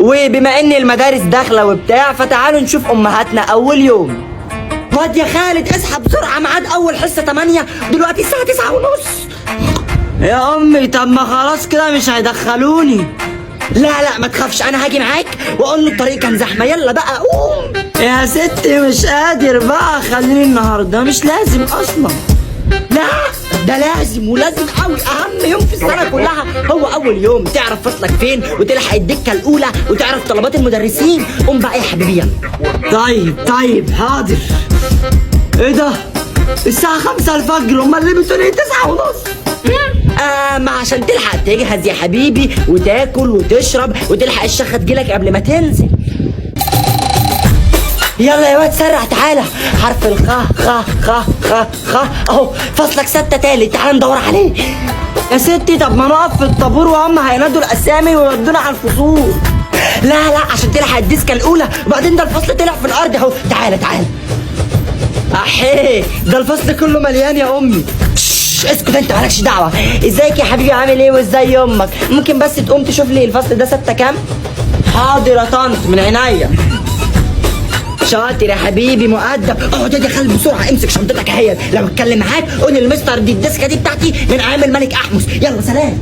وبما ان المدارس داخله وبتاع، فتعالوا نشوف امهاتنا اول يوم. واد يا خالد اصحى بسرعه، ميعاد اول حصه 8، دلوقتي الساعه 9:30. يا امي طب ما خلاص كده مش هيدخلوني. لا ما تخافش، انا هاجي معاك واقول له الطريق كان زحمه. يلا بقى قوم. يا ستي مش قادر بقى، خليني النهارده، مش لازم اصلا. لا ده لازم، ولازم قوي، اهم يوم في السنه كلها هو اول يوم. تعرف فصلك فين وتلحق الدكه الاولى وتعرف طلبات المدرسين. قوم بقى يا حبيبي يلا. طيب حاضر. ايه ده؟ الساعه 5 الفجر، امال ليه بتقولي 9:30؟ ما عشان تلحق تجهز يا حبيبي وتاكل وتشرب وتلحق الشخه تجيلك قبل ما تنزل. يلا يا واد سرع، تعالى. حرف الخاء، خا اهو، فصلك 6 تالت، تعالى ندور عليه. يا ستي طب ما نقف في الطابور وهم هينادوا الاسامي ويودونا على الفصول. لا عشان تلحق الديسكه الاولى، وبعدين ده الفصل طلع في الارض اهو. تعالى احيه، ده الفصل كله مليان يا امي. اسكت انت، مالكش دعوه. ازيك يا حبيبي، عامل ايه وازاي امك؟ ممكن بس تقوم تشوف لي الفصل ده 6 كام؟ حاضر يا طنط، من عينيا. شاطر يا حبيبي، مؤدب. اقعد يا خالد بسرعه، امسك شنطتك اهي. لو اتكلم معاك قول للمستر دي الديسكه دي بتاعتي من ايام الملك احمس. يلا سلام.